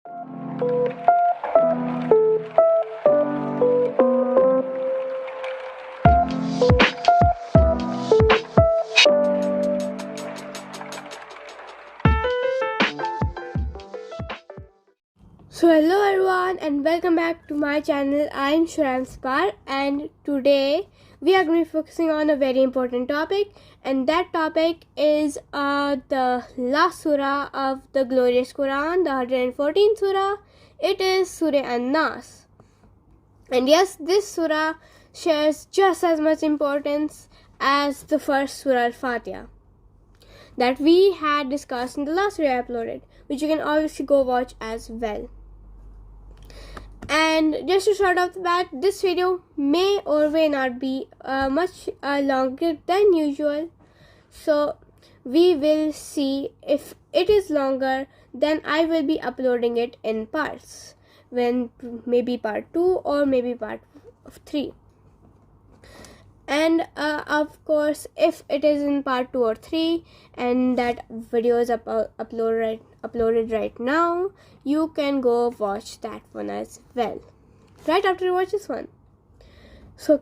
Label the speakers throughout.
Speaker 1: So hello everyone and welcome back to my channel. I am Shuraim Sipar and today we are going to be focusing on a very important topic, and that topic is the last surah of the glorious Quran, the 114th surah. It is Surah An-Nas. And yes, this surah shares just as much importance as the first surah Al-Fatiha that we had discussed in the last video I uploaded, which you can obviously go watch as well. And just to start off the bat, this video may or may not be much longer than usual. So we will see. If it is longer, then I will be uploading it in parts, when maybe part 2 or maybe part 3. And of course, if it is in part 2 or 3 and that video is uploaded right now, you can go watch that one as well right after you watch this one. So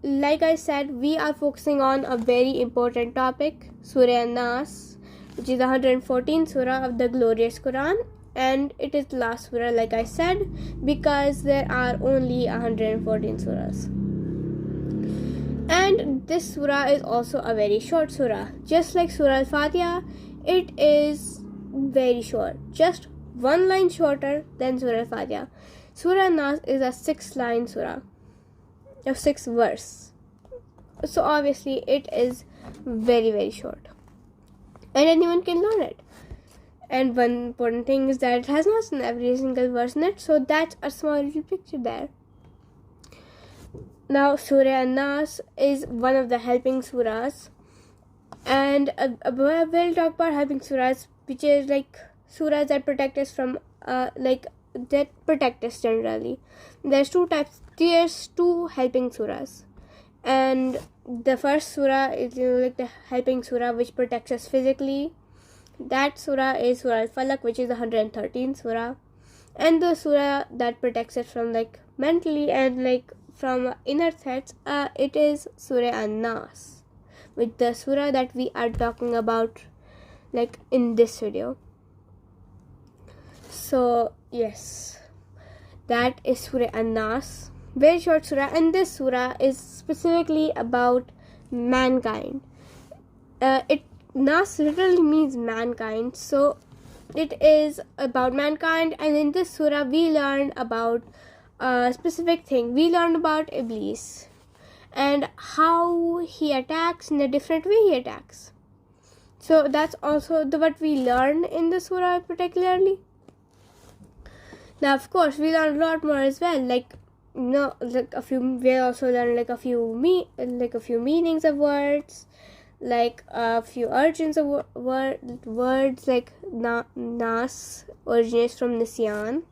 Speaker 1: like I said, we are focusing on a very important topic, Surah An-Nas, which is the 114th surah of the glorious Quran, and it is the last surah, like I said, because there are only 114 surahs. And this surah is also a very short surah. Just like Surah Al-Fatiha, it is very short, just one line shorter than Surah Al-Fatiha. Surah An-Nas is a 6-line surah, of 6 verse. So obviously it is very, very short, and anyone can learn it. And one important thing is that it has not every single verse in it, so that's a small little picture there. Now, Surah An-Nas is one of the helping surahs, and we'll talk about helping surahs, which is like surahs that protect us from that protect us generally. There's 2 types. There's 2 helping surahs, and the first surah is like the helping surah which protects us physically. That surah is Surah Al-Falaq, which is the 113th surah, and the surah that protects us from mentally and from inner threats, it is Surah An-Nas, with the surah that we are talking about in this video. So yes, that is Surah An-Nas, very short surah, and this surah is specifically about mankind. Nas literally means mankind, so it is about mankind. And in this surah we learn about a specific thing. We learn about Iblis and how he attacks, in a different way he attacks. So that's also what we learn in the surah particularly. Now of course we learn a lot more as well, we also learn a few meanings of words, a few origins of words, like Nas originates from Nisyan,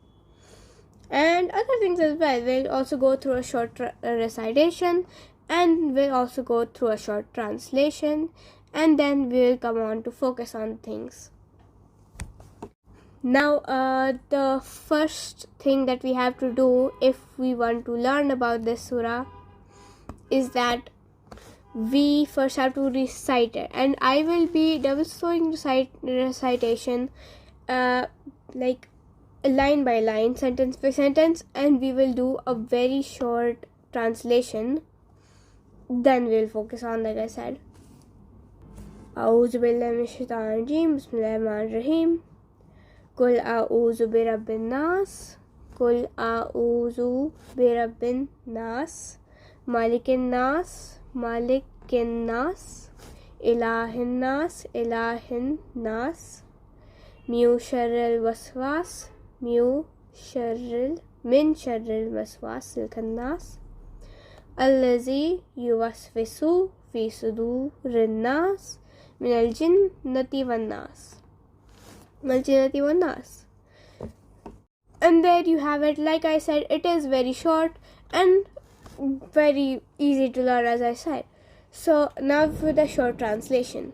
Speaker 1: and other things as well. We'll also go through a short recitation, and we'll also go through a short translation, and then we'll come on to focus on things. Now, the first thing that we have to do if we want to learn about this surah is that we first have to recite it, and I will be double slowing recitation line by line, sentence by sentence, and we will do a very short translation. Then we'll focus on, like I said, A'udhu billahi minash shaitanir rajeem, Bismillahir Rahmanir Rahim. Qul a'udhu bi rabbin nas, Qul a'udhu bi rabbin nas, Malikin nas, Malikin nas, Ilahin nas, Ilahin nas, Min sharril waswas, Min sharril waswasil khannas, Allazi yuwaswisu fi sudurin nas, Minal jinnati wan nas. And there you have it. Like I said, it is very short and very easy to learn, as I said. So now for the short translation.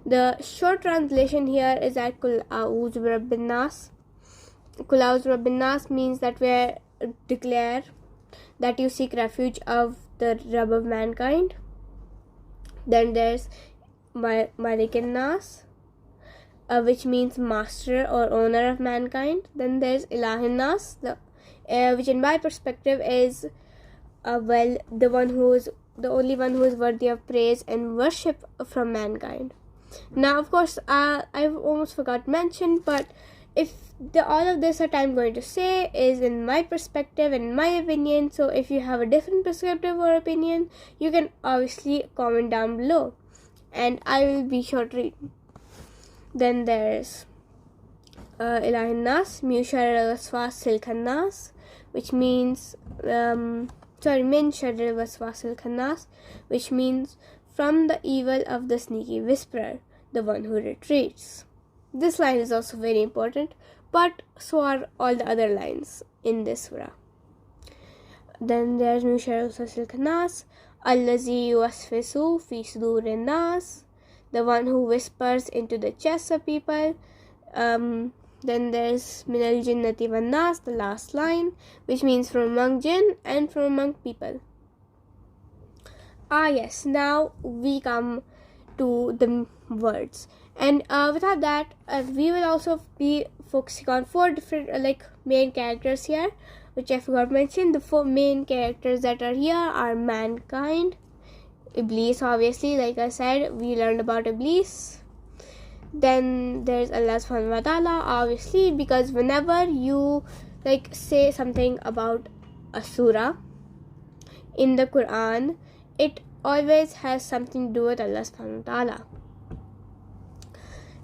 Speaker 1: The short translation here is that Kul A'udhu bi Rabbin Nas. Qul a'udhu birabbin nas means that we declare that you seek refuge of the Rabb of mankind. Then there's Malik An-Nas, which means master or owner of mankind. Then there's Ilah An-Nas, which in my perspective is the only one who is worthy of praise and worship from mankind. Now, of course, I've almost forgot to mention, but if all of this that I'm going to say is in my perspective and my opinion, so if you have a different perspective or opinion, you can obviously comment down below, and I will be sure to read. Then there's Ilah An-Nas, Min Sharri al-Waswasil Khannas, which means Min Sharri al-Waswasil Khannas, which means from the evil of the sneaky whisperer, the one who retreats. This line is also very important, but so are all the other lines in this surah. Then there's Min Sharri al-Waswasil Khannas, Allazi yuwaswisu fi sudurin nas, the one who whispers into the chests of people. Then there's Minal Jinnati wan Nas, the last line, which means from among jinn and from among people. Yes, now we come to the words, and without that, we will also be focusing on 4 different main characters here, which I forgot to mention. The 4 main characters that are here are mankind, Iblis, obviously, like I said, we learned about Iblis. Then there's Allah subhanahu wa ta'ala, obviously, because whenever you say something about a surah in the Quran, it always has something to do with Allah subhanahu wa ta'ala.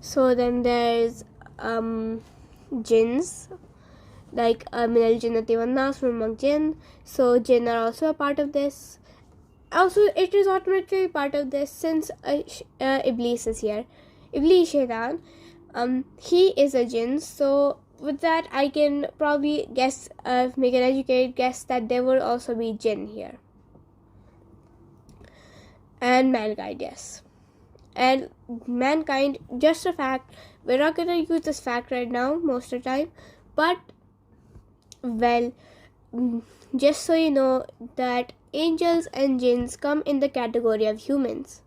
Speaker 1: So then there's jinns, like Minal Jinnati wan Nas, from among jinn. So jinn are also a part of this. Also, it is automatically part of this since Iblis is here. Iblis Shaitan, he is a jinn. So with that, I can probably guess, make an educated guess that there will also be jinn here. And mankind, yes. And mankind, just a fact, we're not going to use this fact right now most of the time, but, well, just so you know that angels and jinns come in the category of humans.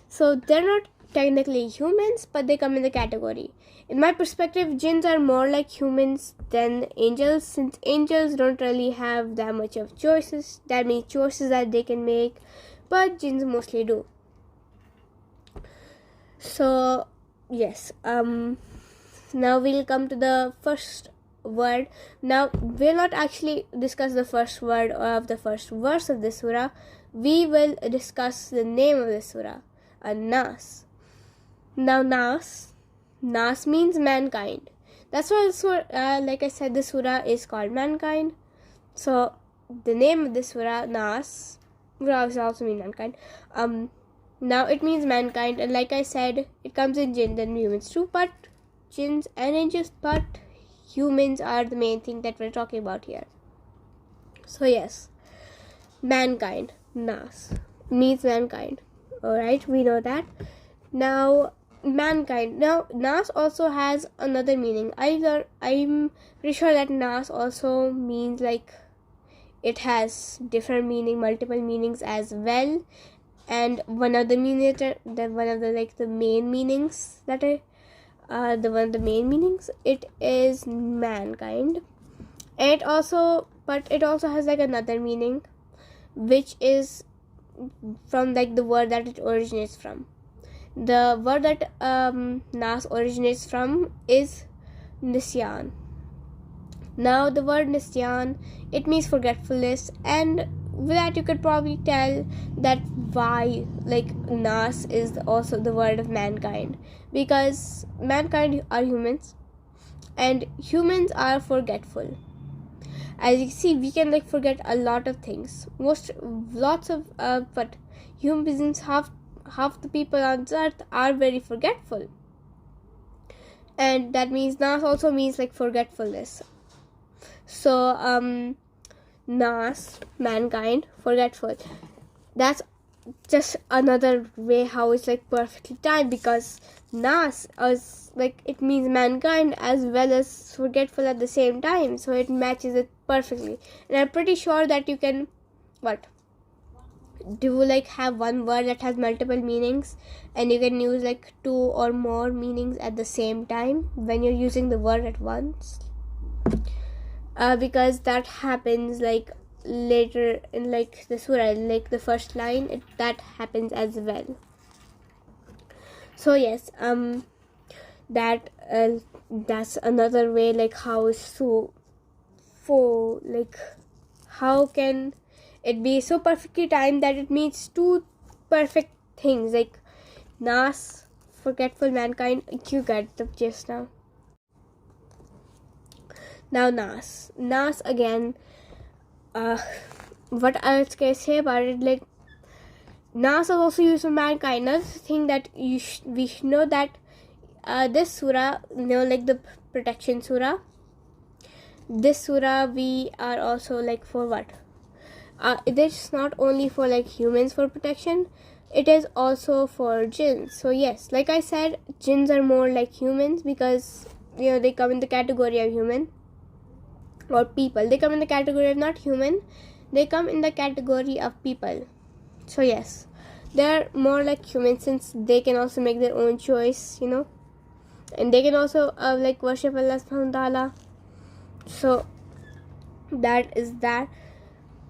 Speaker 1: So they're not technically humans, but they come in the category. In my perspective, jinns are more like humans than angels, since angels don't really have that many choices that they can make, but jinns mostly do. So yes, now we'll come to the first word. Now we'll not actually discuss the first word of the first verse of this surah. We will discuss the name of the surah, An-Nas. Now Nas means mankind. That's why like I said, the surah is called mankind. So the name of this surah, Nas, will also mean mankind. Now it means mankind, and like I said, it comes in jinn and humans too, but jinns and angels, but humans are the main thing that we're talking about here. So yes, mankind, Nas, means mankind. Alright, we know that. Now mankind. Now Nas also has another meaning. I'm pretty sure that Nas also means it has different meaning, multiple meanings as well. And one of the main meanings it is mankind. And it also has another meaning, which is from the word that it originates from. The word that Nas originates from is Nisyan. Now the word Nisyan, it means forgetfulness, and with that you could probably tell that why Nas is also the word of mankind, because mankind are humans and humans are forgetful. As you see, we can forget a lot of things, but human beings, half the people on this earth are very forgetful, and that means Nas also means forgetfulness. So Nas, mankind, forgetful. That's just another way how it's perfectly timed, because Nas is like it means mankind as well as forgetful at the same time, so it matches it perfectly. And I'm pretty sure that you can do like have one word that has multiple meanings, and you can use like 2 or more meanings at the same time when you're using the word at once, because that happens like later in like the surah, like the first line, that happens as well. So yes, that's another way like how like how can it be so perfectly timed that it means 2 perfect things, like Nas, forgetful mankind. You get the gist now. Now Nas again. What else can I say about it? Like Nas is also used for mankind. Another thing that we should know that this surah, like the protection surah, this surah we are also like for what? It is not only for like humans for protection, it is also for jinns. So yes, like I said, jinns are more like humans because they come in the category of human, or people. They come in the category of not human, they come in the category of people. So yes, they're more like humans since they can also make their own choice, and they can also like worship Allah subhanahu wa ta'ala. So that is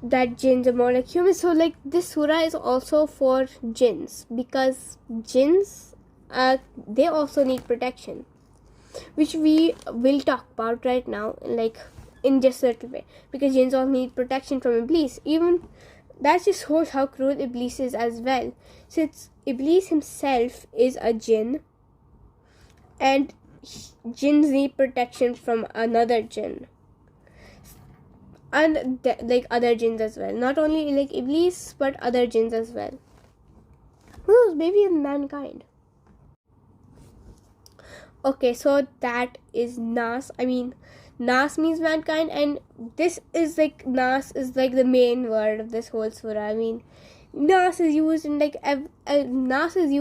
Speaker 1: that jinns are more like humans. So like this surah is also for jinns because jinns they also need protection, which we will talk about right now, like in just a little way, because jinns all need protection from Iblis. Even that just shows how cruel Iblis is as well, since Iblis himself is a jinn, and jinns need protection from another jinn, and like other jinns as well, not only like Iblis but other jinns as well. Who knows, maybe in mankind. Okay, so that is Nas. I mean, Nas means mankind, and this is like Nas is like the main word of this whole surah. I mean, Nas is used in like Nas is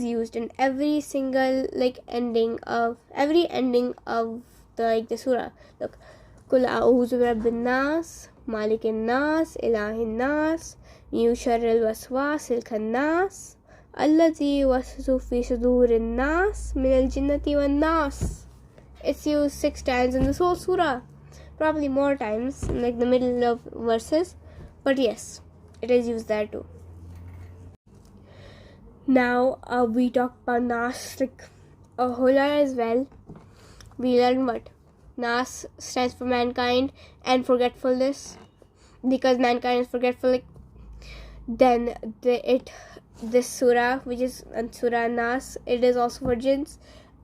Speaker 1: used in every single like ending of the surah. Look, Kul a'udhu bi rabbin nas, malikin nas, ilahin nas, min sharril waswasil khannas, alladhi yuwaswisu fi sudurin nas, min al-jinnati wan nas. It's used 6 times in this whole surah, probably more times in like the middle of verses, but yes, it is used there too. Now we talk about Nas like a whole lot as well. We learn what Nas stands for mankind and forgetfulness, because mankind is forgetful. Like, then this surah, which is Surah An-Nas, it is also for jinns,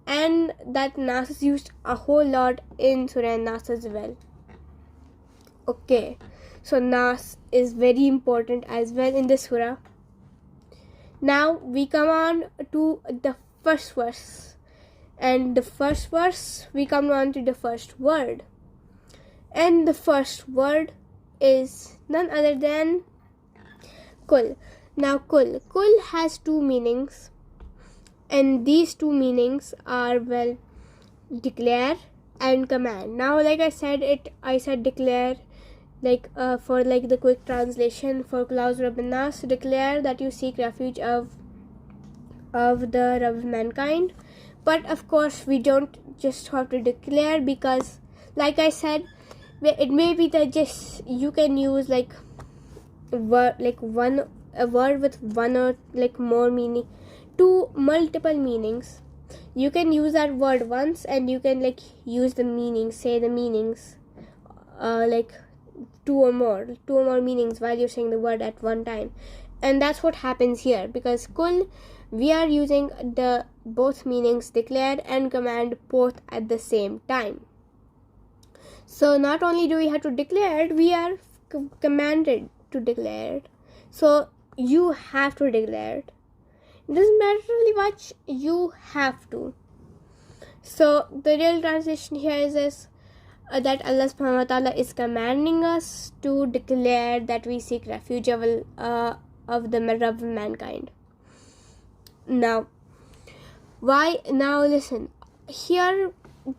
Speaker 1: and that Nas is used a whole lot in Surah An-Nas as well. Okay, so Nas is very important as well in this surah. Now we come on to the first verse, and the first verse we come on to the first word, and the first word is none other than Kul. Now Kul has 2 meanings, and these 2 meanings are declare and command. Now like I said declare, like for like the quick translation for Kul a'udhu bi rabbin nas, declare that you seek refuge of the Rabb of mankind. But of course we don't just have to declare, because like I said, it may be that just you can use like a word with 1 or like more meaning, 2 multiple meanings. You can use that word once and you can like use the meaning, say the meanings like 2 or more meanings while you're saying the word at one time. And that's what happens here, because Kul, we are using the both meanings, declare and command, both at the same time. So not only do we have to declare it, we are commanded to declare it. So you have to declare it. It doesn't matter really much, you have to. So the real translation here is this, that Allah subhanahu wa ta'ala is commanding us to declare that we seek refuge of the Rabb of mankind. Now Why? Now listen, here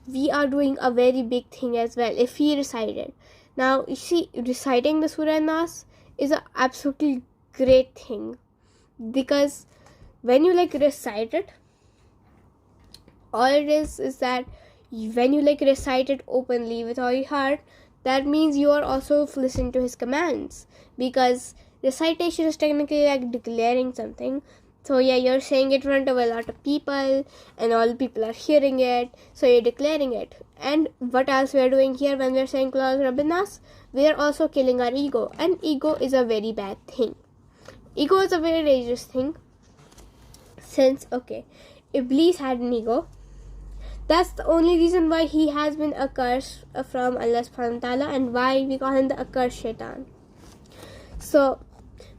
Speaker 1: we are doing a very big thing as well. If he recited, now you see, reciting the Surah An-Nas is an absolutely great thing, because when you like recite it, all it is that when you like recite it openly with all your heart, that means you are also listening to his commands, because recitation is technically like declaring something. So yeah, you're saying it in front of a lot of people and all people are hearing it, so you're declaring it. And what else we are doing here when we're saying Qul A'udhu Birabbin Nas? We are also killing our ego, and ego is a very bad thing. Ego is a very dangerous thing, since Iblis had an ego. That's the only reason why he has been accursed from Allah subhanahu wa ta'ala, and why we call him the accursed shaitan. So,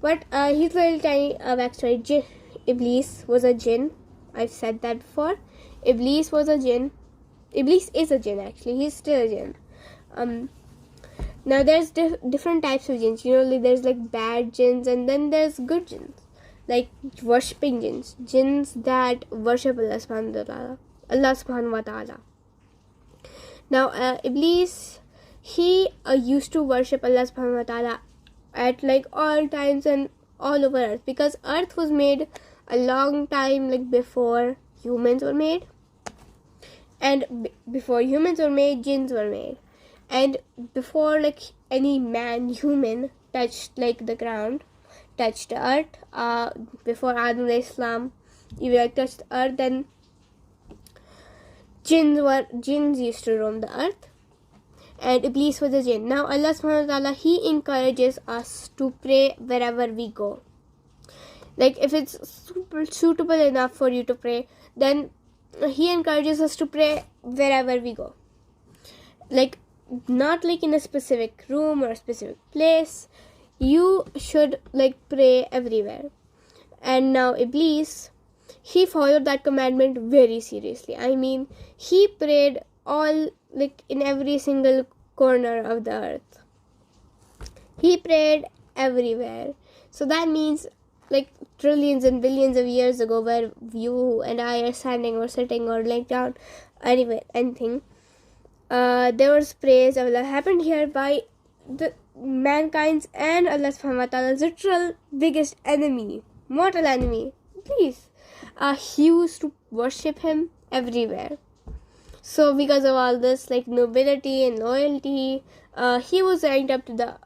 Speaker 1: but he's a little tiny backstory. Iblis was a jinn. I've said that before. Iblis was a jinn. Iblis is a jinn, actually. He's still a jinn. Now there's different types of jinns. There's like bad jinns, and then there's good jinns, like worshipping jinns. Jinns that worship Allah subhanahu wa ta'ala. Now Iblis, he used to worship Allah subhanahu wa ta'ala at like all times and all over earth, because earth was made a long time like before humans were made, and before humans were made, jinns were made, and before like any human touched like the ground, touched the earth, before Adam alayhi salam even like touched the earth, then jinns used to roam the earth, and Iblis was a jinn. Now Allah subhanahu wa ta'ala, he encourages us to pray wherever we go. Like if it's super suitable enough for you to pray, then he encourages us to pray wherever we go. Like not like in a specific room or a specific place. You should like pray everywhere. And now Iblis, he followed that commandment very seriously. I mean, he prayed all like in every single corner of the earth. He prayed everywhere. So that means like trillions and billions of years ago, where you and I are standing or sitting or laying down, anyway, anything, there was praise of Allah happened here by the mankind's and Allah subhanahu wa ta'ala's literal biggest enemy, mortal enemy, please. He used to worship him everywhere. So because of all this like nobility and loyalty, he was ranked up to the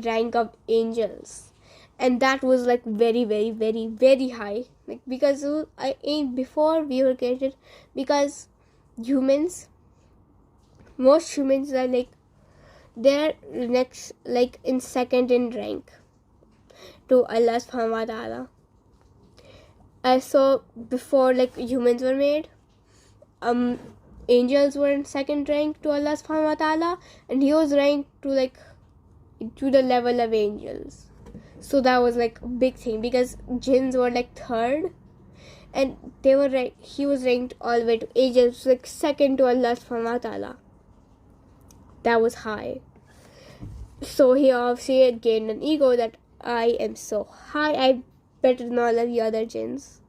Speaker 1: rank of angels, and that was like very very very very high, like because before we were created, because most humans are like they're next like in second in rank to Allah subhanahu wa ta'ala. So before like humans were made, angels were in second rank to Allah subhanahu wa ta'ala, and he was ranked to the level of angels. So that was like a big thing, because jinns were like third, and he was ranked all the way to angels, like second to Allah subhanahu wa ta'ala. That was high. So he obviously gained an ego that I am so high, I'm better than all of the other jinns.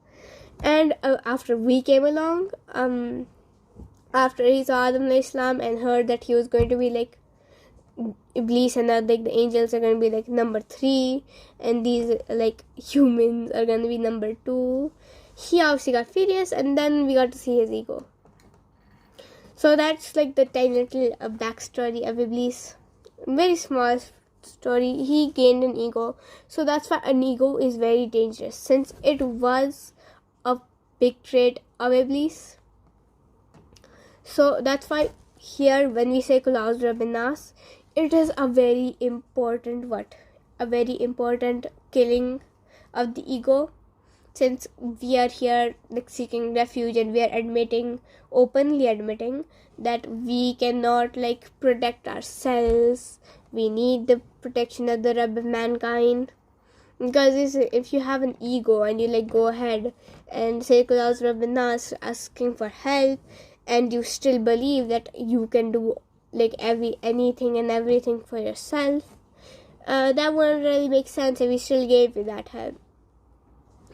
Speaker 1: And after we came along, after he saw Adam alayhi salam and heard that he was going to be like Iblis and that like the angels are going to be like number 3, and these like humans are going to be number 2, he obviously got furious, and then we got to see his ego. So that's like the tiny little backstory of Iblis. Very small story. He gained an ego. So that's why an ego is very dangerous, since it was a big trait of Iblis. So that's why here when we say Qul A'udhu Birabbin Nas, it is a very important killing of the ego, since we are here like seeking refuge, and we are openly admitting that we cannot like protect ourselves. We need the protection of the Rabb of mankind. Because if you have an ego and you like go ahead and say Qul A'udhu Birabbin Nas asking for help, and you still believe that you can do like anything and everything for yourself, that wouldn't really make sense if we still gave you that help,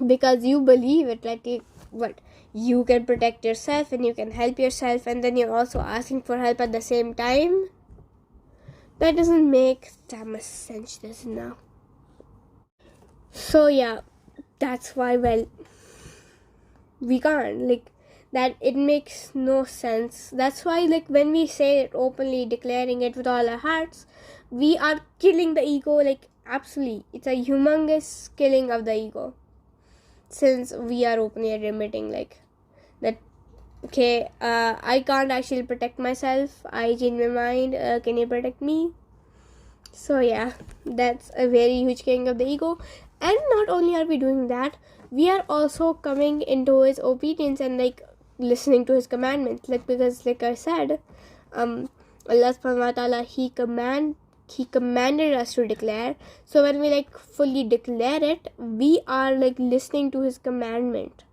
Speaker 1: because you believe it. Like you can protect yourself and you can help yourself, and then you're also asking for help at the same time. That doesn't make that much sense, does it now? So yeah, that's why, well, we can't, like, that it makes no sense. That's why, like, when we say it openly, declaring it with all our hearts, we are killing the ego, like, absolutely. It's a humongous killing of the ego, since we are openly admitting, like, that, okay, I can't actually protect myself, I change my mind, can you protect me? So yeah, that's a very huge killing of the ego. And not only are we doing that, we are also coming into his obedience and, like, listening to his commandments, like, because, like I said, Allah subhanahu wa ta'ala, he commanded us to declare. So when we, like, fully declare it, we are, like, listening to his commandment.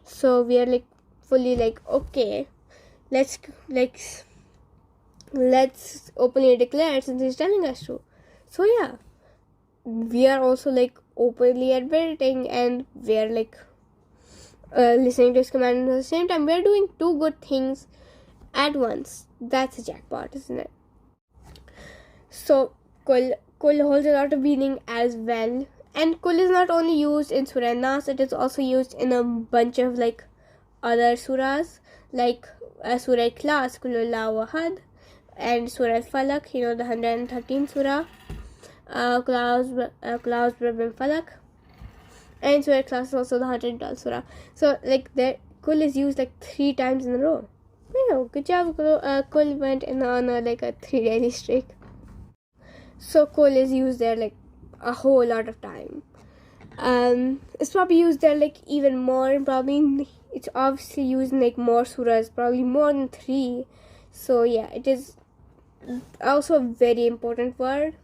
Speaker 1: So we are, like, fully, like, okay, let's openly declare since he's telling us to. So yeah, we are also, like, openly admitting, and we are, like, listening to his command at the same time. We are doing two good things at once. That's a jackpot, isn't it? So kul holds a lot of meaning as well, and kul is not only used in Surah An-Nas, it is also used in a bunch of, like, other surahs, like Surah Ikhlas, Kul Huwallahu Ahad, and Surah Al-Falaq, the 113th surah, Kul bin Falaq, and Surah Ikhlas is also the 112th surah. So, like, the kul is used, like, 3 times in a row. Good job. Kul went on like a 3 daily streak. So kul is used there, like, a whole lot of time. It's probably used there, like, even more. Probably it's obviously used in, like, more surahs, probably more than 3. So yeah, it is also a very important word,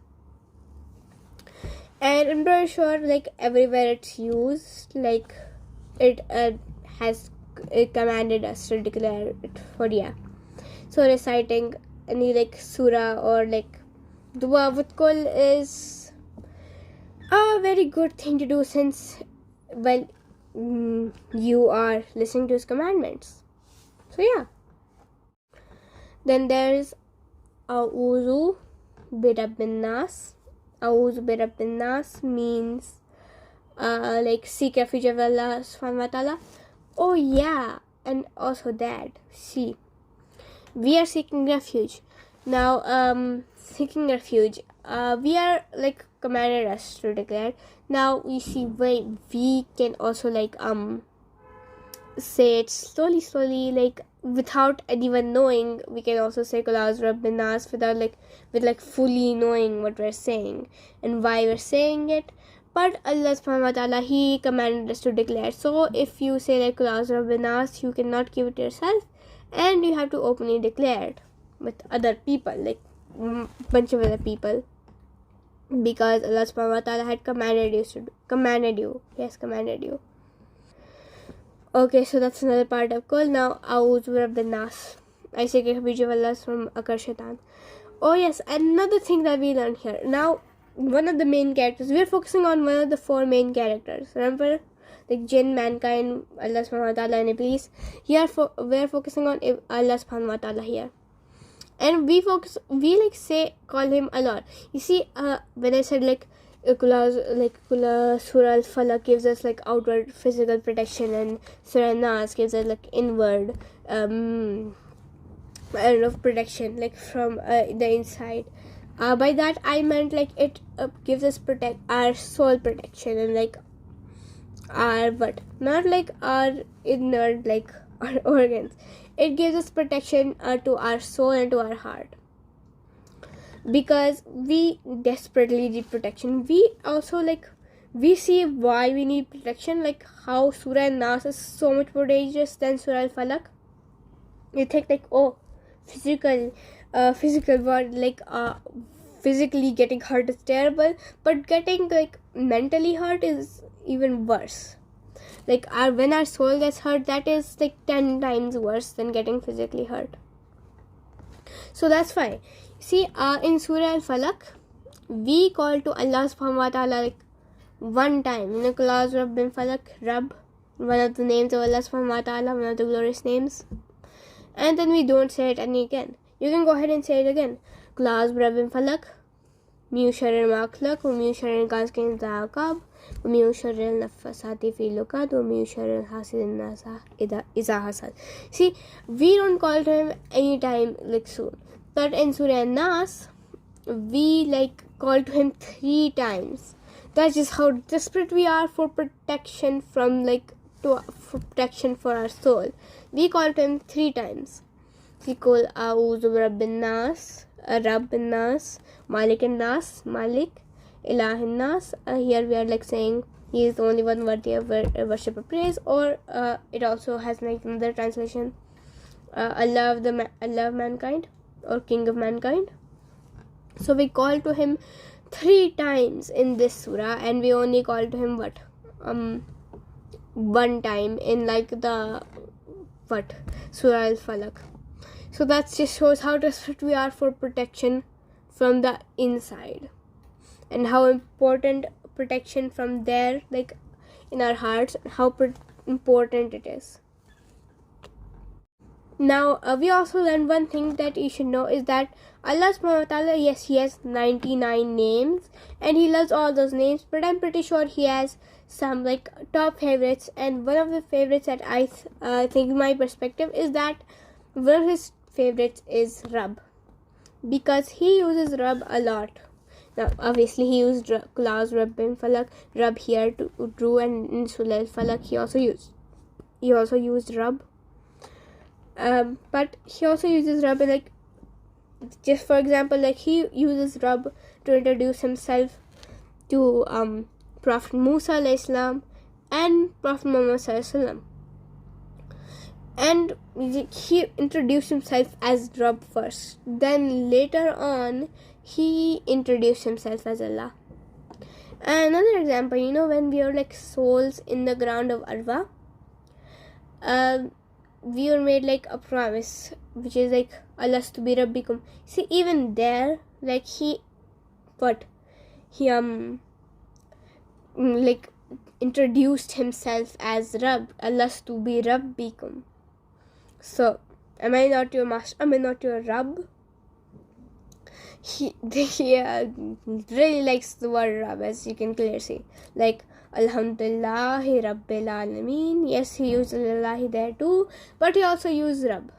Speaker 1: and I'm pretty sure, like, everywhere it's used, like, it commanded us to declare it for, yeah. So reciting any, like, surah or, like, dua with kul is a very good thing to do, since, well, you are listening to his commandments. So yeah. Then there's A'udhu bi Rabbin Nas. A'udhu bi Rabbin Nas means, like, seek refuge of Allah subhanahu wa ta'ala. Oh yeah, and also that, see, we are seeking refuge. Now, seeking refuge, we are, like, commanded us to declare. Now we see, wait, we can also, like, say it slowly, like, without anyone knowing. We can also say Kul A'udhu bi Rabbin Nas without, like, fully knowing what we're saying and why we're saying it. But Allah subhanahu wa ta'ala, he commanded us to declare. So if you say, like, Kul A'udhu bi Rabbin Nas, you cannot keep it to yourself, and you have to openly declare it with other people, like, bunch of other people, because Allah subhanahu wa ta'ala had commanded you. Okay, so that's another part of kul. Now, A'udhu bi Rabbin Nas, I seek refuge of Allah from Akar Shaitan. Oh yes, another thing that we learned here. Now, one of the main characters, we're focusing on one of the 4 main characters. Remember, like, jinn, mankind, Allah subhanahu wa ta'ala, and Iblis. Here, we're focusing on Allah subhanahu wa ta'ala here. And we call him a lot. You see, when I said, like, Surah Al-Falaq gives us, like, outward physical protection, and Surah An-Nas gives us, like, inward protection, like, from the inside. By that I meant, like, it gives us our soul protection, and, like, our not, like, our inner, like, our organs. It gives us protection to our soul and to our heart, because we desperately need protection. We also, like, we see why we need protection, like how Surah An-Nas is so much more dangerous than Surah Al-Falaq. You think, like, oh, physical word, like, physically getting hurt is terrible, but getting, like, mentally hurt is even worse. Like, when our soul gets hurt, that is, like, 10 times worse than getting physically hurt. So that's why, see, in Surah Al-Falaq, we call to Allah subhanahu wa ta'ala, like, one time, Kul A'udhu bi Rabbin Falaq, Rabb, one of the names of Allah subhanahu wa ta'ala, one of the glorious names. And then we don't say it any again. You can go ahead and say it again. Class Brabin Falak, Mu Sharir Maklak, Mu Sharir Gaskin Zakab, Mu Sharir Nafasati Filukad, Mu Sharir Hasid Nasa Iza Hasad. See, we don't call to him anytime like soon. But in Surah An-Nas, we like call to him 3 times. That's just how desperate we are for protection from for protection for our soul. We call to him 3 times. We call A'udhu Rabbin Nas, Rabbin Nas, Malik An-Nas, Malik, Ilah An-Nas. Here we are like saying he is the only one worthy of worship or praise, or it also has like another translation, Allah of mankind, or King of mankind. So we call to him 3 times in this surah, and we only call to him 1 time in like the Surah Al-Falaq. So that just shows how desperate we are for protection from the inside, and how important protection from there, like in our hearts, how important it is. Now, we also learned one thing that you should know is that Allah subhanahu wa ta'ala, yes, he has 99 names and he loves all those names, but I'm pretty sure he has some like top favorites, and one of the favorites that I think, in my perspective, is that one of his favorites is Rabb, because he uses Rabb a lot. Now, obviously, he used clause Rabb bin Falak, Rabb here to Drew, and in Surah Al-Falaq he also used Rabb. But he also uses Rabb like, just for example, like he uses Rabb to introduce himself to Prophet Musa alayhi salam and Prophet Muhammad sallallahu alaihi wasallam. And he introduced himself as Rabb first. Then later on, he introduced himself as Allah. And another example, when we are like souls in the ground of Arwa, we were made like a promise, which is like Alastu bi Rabbikum. See, even there, like he like introduced himself as Rabb, Alastu bi Rabbikum. So, am I not your master? Am I not your Rabb? He really likes the word Rabb, as you can clearly see. Like, Alhamdulillahi Rabbil Alameen. Yes, he uses Allahi there too, but he also uses Rabb.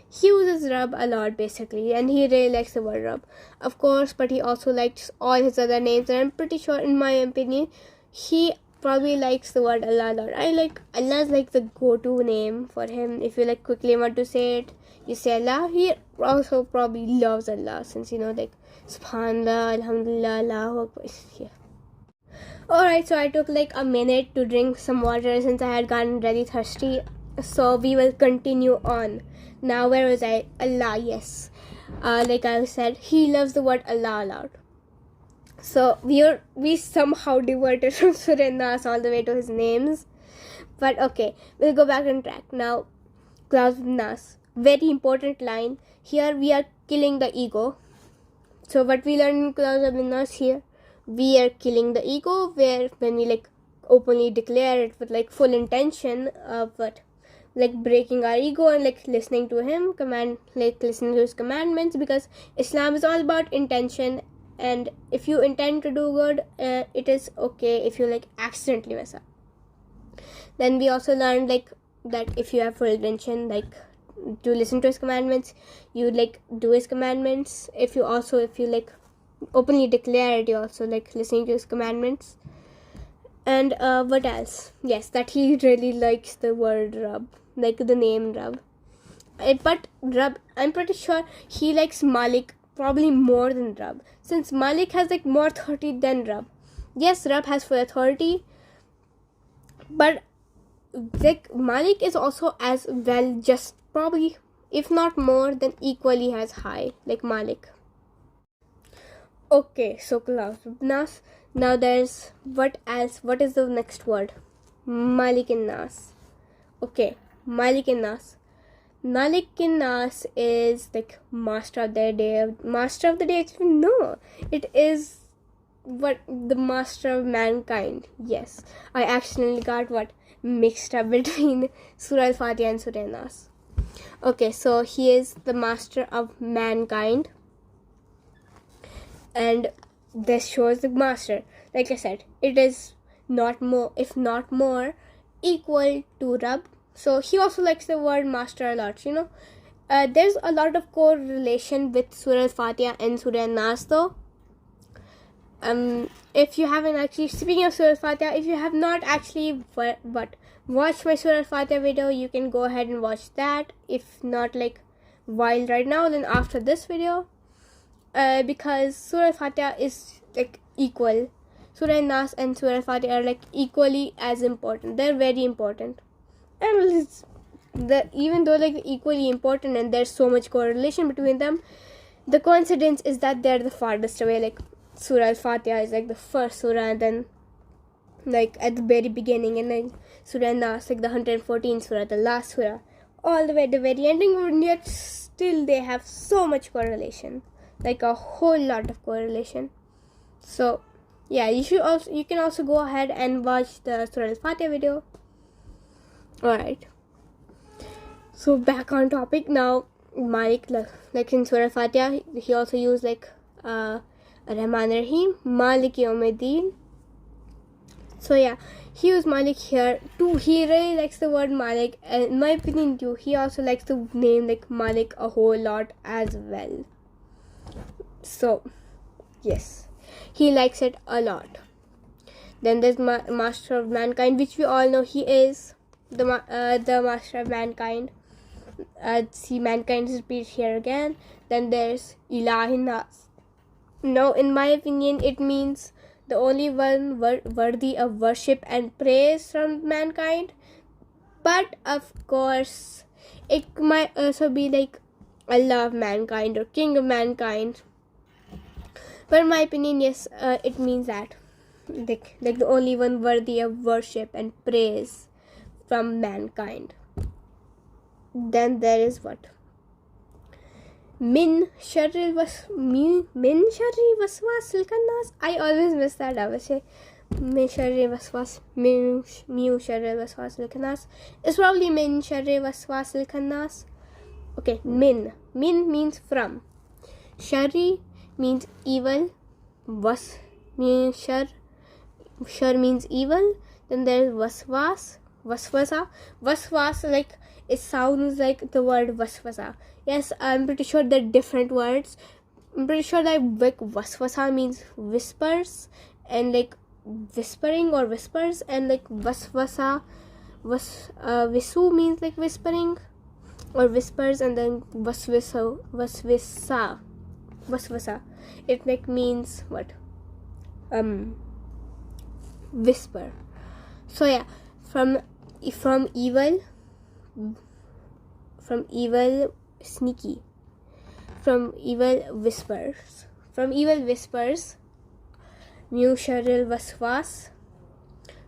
Speaker 1: He uses Rabb a lot, basically, and he really likes the word Rabb, of course, but he also likes all his other names, and I'm pretty sure, in my opinion, he probably likes the word Allah a lot. Allah's like the go-to name for him. If you like quickly want to say it, you say Allah. He also probably loves Allah, since like Subhanallah, Alhamdulillah, Allahu Akbar. Yeah. Alright, so I took like a minute to drink some water since I had gotten really thirsty. So we will continue on. Now, where was I? Allah, yes. Like I said, he loves the word Allah a lot. So we somehow diverted from Surah An-Nas all the way to his names. But okay, we'll go back on track. Now, Clause An-Nas. Very important line. Here we are killing the ego. So what we learned in Clause An-Nas here, we are killing the ego, when we like openly declare it with like full intention of like breaking our ego and like listening to him, listening to his commandments, because Islam is all about intention. And if you intend to do good, it is okay if you like accidentally mess up. Then we also learned like that if you have full intention, like to listen to his commandments, you like do his commandments. If you like openly declare it, you also like listening to his commandments. And what else? Yes, that he really likes the word Rabb, like the name Rabb. But Rabb, I'm pretty sure he likes Malik probably more than Rabb, since Malik has like more authority than Rabb. Yes, Rabb has full authority, but like Malik is also as well, just probably, if not more than equally as high, like Malik. Okay, so Clause An-Nas. Now there's what else? What is the next word? Malik An-Nas. Okay, Malik An-Nas. Malik An-Nas is like master of the day. Master of the day? No, it is what the master of mankind. Yes, I accidentally got what mixed up between Surah Al-Fatiha and Surah An-Nas. Okay, so he is the master of mankind, and this shows the master. Like I said, it is not more, if not more, equal to Rabb. So he also likes the word master a lot, you know. There's a lot of correlation with Surah Al-Fatiha and Surah An-Nas though. If you haven't actually, speaking of Surah Al-Fatiha, if you have not actually watched my Surah Al-Fatiha video, you can go ahead and watch that. If not like while right now, then after this video, because Surah Al-Fatiha is like equal. Surah An-Nas and Surah Al-Fatiha are like equally as important. They're very important, and even though like equally important and there's so much correlation between them, the coincidence is that they're the farthest away. Like Surah Al-Fatiha is like the first surah, and then like at the very beginning, and then Surah An-Nas like the 114th surah, the last surah, all the way at the very ending, and yet still they have so much correlation, like a whole lot of correlation. So yeah, you can also go ahead and watch the Surah Al-Fatiha video. Alright, so back on topic now. Malik, like in Surah Al-Fatiha, he also used like Rahman Rahim, Malik Yawmiddin. So yeah, he used Malik here too. He really likes the word Malik, and in my opinion too, he also likes the name like Malik a whole lot as well. So yes, he likes it a lot. Then there's Master of Mankind, which we all know he is the Master of Mankind. See, mankind is repeated here again. Then there's An-Nas. Now, in my opinion, it means the only one worthy of worship and praise from mankind. But of course, it might also be like Allah of mankind or King of mankind. But in my opinion, yes, it means that like the only one worthy of worship and praise from mankind. Then there is what? Min sharri waswasil khannas. I always miss that. I would say min sharri waswasil khannas. It's probably min sharri waswasil khannas. Okay, min means from. Sharri means evil. Shar means evil. Then there is waswasa, like it sounds like the word waswasa. Yes, I'm pretty sure they're different words. I'm pretty sure that like waswasa means whispers, and like whispering or whispers, and like waswasa visu means like whispering or whispers, and then waswasa it like means what? Whisper. So yeah, from evil, sneaky, from evil whispers, mu sharril waswas,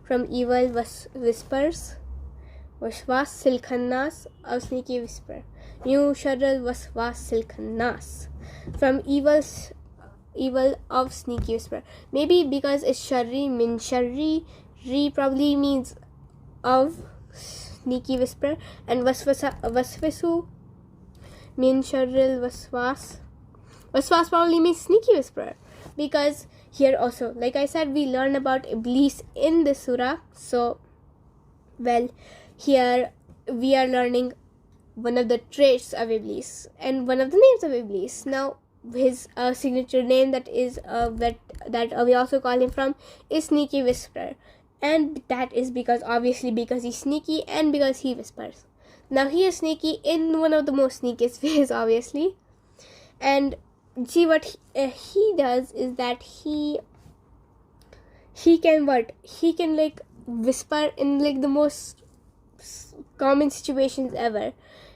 Speaker 1: from evil whispers, waswas sil khannas, of sneaky whisper, mu sharril waswas sil khannas, from evil of sneaky whisper. Maybe because it's sharri, min sharri, ri probably means of sneaky whisper, and waswasu min sharril waswas probably means sneaky whisper, because here also, like I said, we learn about Iblis in the surah. So well, here we are learning one of the traits of Iblis and one of the names of Iblis. Now his signature name that we also call him from is sneaky whisperer, and that is because he's sneaky and because he whispers. Now he is sneaky in one of the most sneakiest ways, obviously, and see what he does is that he can like whisper in like the most common situations ever.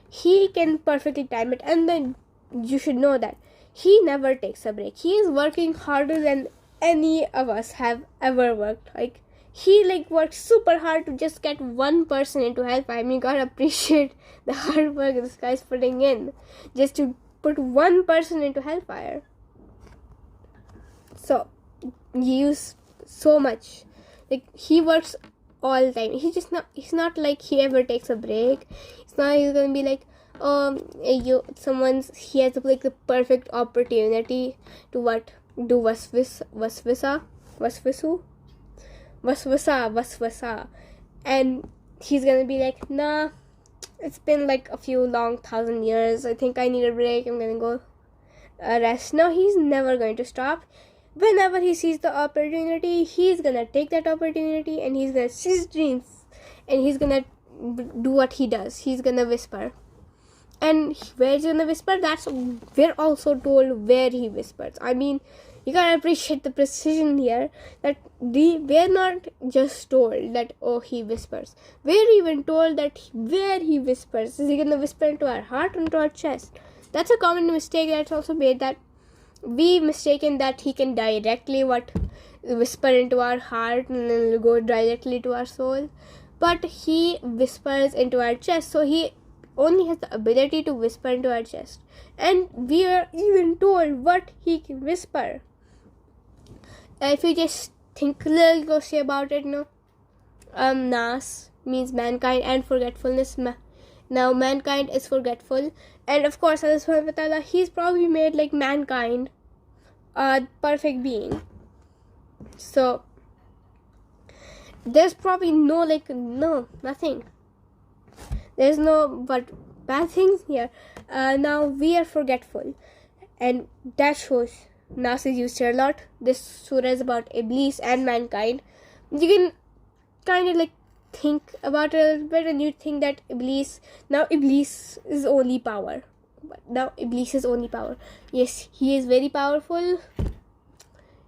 Speaker 1: He can perfectly time it, and then you should know that he never takes a break. He is working harder than any of us have ever worked. Like he like works super hard to just get one person into hellfire. I mean, you gotta appreciate the hard work this guy's putting in just to put one person into hellfire. So use so much. Like, he works all the time. He's not like he ever takes a break. It's not he's gonna be like, he has like the perfect opportunity to what do waswasa, and he's gonna be like, nah, it's been like a few long 1,000 years, I think I need a break, I'm gonna go rest. No, he's never going to stop. Whenever he sees the opportunity, he's gonna take that opportunity, and he's gonna seize dreams, and he's gonna do what he does. He's gonna whisper. And where he's gonna whisper, we're also told where he whispers. I mean, you gotta appreciate the precision here, that we're not just told that, oh, he whispers. We're even told that where he whispers. Is he gonna whisper into our heart or into our chest? That's a common mistake that's also made, that we mistaken that he can directly whisper into our heart and then go directly to our soul. But he whispers into our chest, so he only has the ability to whisper into our chest. And we are even told what he can whisper. If you just think a little closely about it, Nas means mankind and forgetfulness. Now mankind is forgetful, and of course Allah subhanahu wa ta'ala, he's probably made like mankind a perfect being. So there's probably nothing. There's no but bad things here. Now we are forgetful, and that shows Nas is used here a lot. This surah is about Iblis and mankind. You can kind of like think about it a little bit, and you think that Iblis is only power. But now Iblis is only power. Yes, he is very powerful.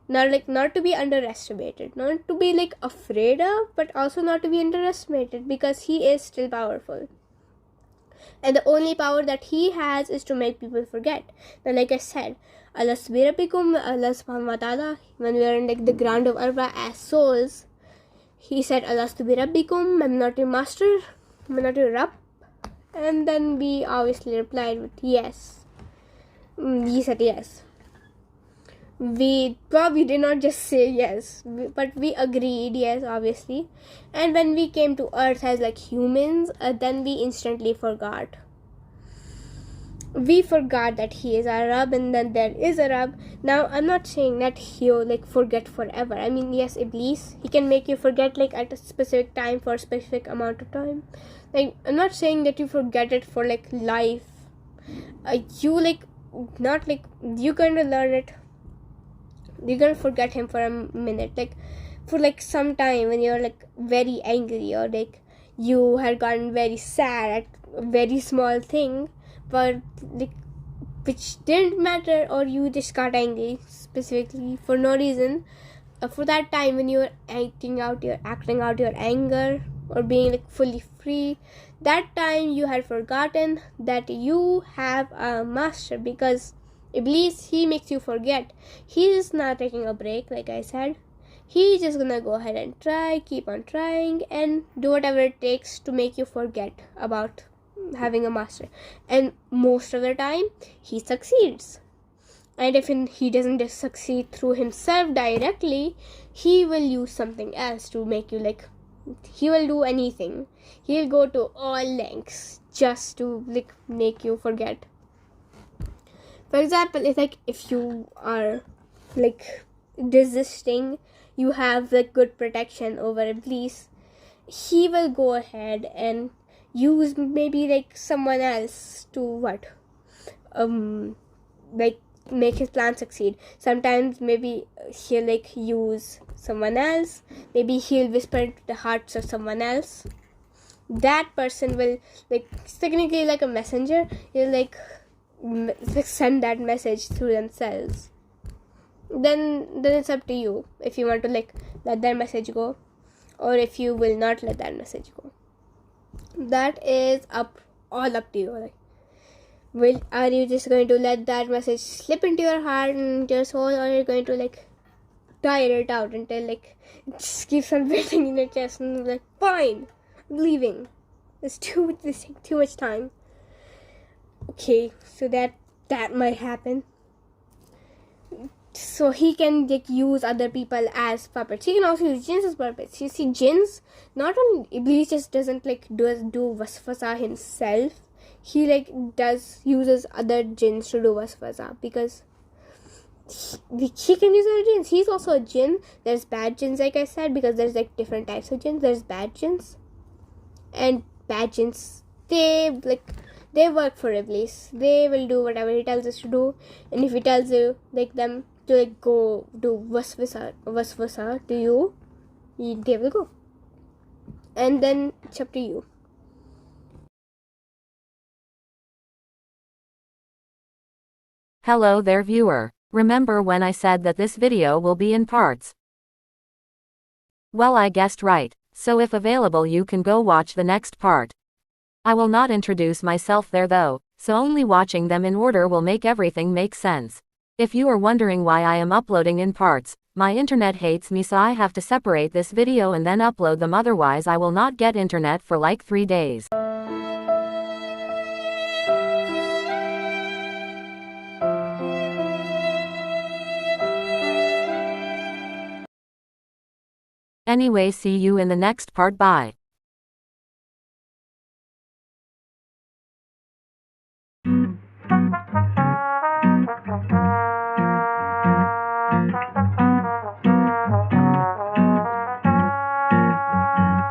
Speaker 1: Not to be underestimated, not to be like afraid of, but also not to be underestimated, because he is still powerful. And the only power that he has is to make people forget. Now, like I said, Allah subhanahu wa ta'ala, when we are in like the ground of Arba as souls, he said, Alastu bi rabbikum, I'm not your master, I'm not your Rabb. And then we obviously replied with yes. He said yes. We probably did not just say yes, but we agreed yes, obviously. And when we came to earth as like humans, then we instantly forgot. We forgot that he is our Rabb, and then there is a Rabb. Now, I'm not saying that he'll like forget forever. I mean, yes, Iblis, he can make you forget like at a specific time for a specific amount of time. Like, I'm not saying that you forget it for like life. You kind of learn it. You're gonna forget him for a minute, like for like some time when you're like very angry, or like you had gotten very sad at a very small thing, but like which didn't matter, or you just got angry specifically for no reason. For that time when you were acting out your anger, or being like fully free, that time you had forgotten that you have a master, because Iblis, he makes you forget. He's not taking a break, like I said. He's just gonna go ahead and keep on trying, and do whatever it takes to make you forget about having a master. And most of the time, he succeeds. And if he doesn't just succeed through himself directly, he will use something else to make you like, he will do anything. He'll go to all lengths just to like make you forget. For example, it's like if you are like resisting, you have like good protection over Iblis, he will go ahead and use maybe like someone else to like make his plan succeed. Sometimes maybe he'll like use someone else, maybe he'll whisper into the hearts of someone else. That person will like technically like a messenger, he'll like send that message through themselves. Then it's up to you if you want to like let that message go, or if you will not let that message go. That is all up to you. Like, are you just going to let that message slip into your heart and your soul, or are you going to like tire it out until like it just keeps on waiting in your chest and like, fine, I'm leaving. This takes too much time. Okay, so that might happen. so he can like use other people as puppets. He can also use jinns as puppets. You see, jinns, not only Iblis just doesn't like do waswasa himself. He like uses other jinns to do waswasa, because he can use other jinns. He's also a jinn. There's bad jinns, like I said, because there's like different types of jinns. There's bad jinns, and bad jinns, they work for Iblis. They will do whatever he tells us to do, and if he tells you like them to like go do waswasa to you, they will go. And then it's up to you.
Speaker 2: Hello there, viewer. Remember when I said that this video will be in parts? Well, I guessed right, so if available you can go watch the next part. I will not introduce myself there though, so only watching them in order will make everything make sense. If you are wondering why I am uploading in parts, my internet hates me, so I have to separate this video and then upload them, otherwise I will not get internet for like 3 days. Anyway, see you in the next part. Bye.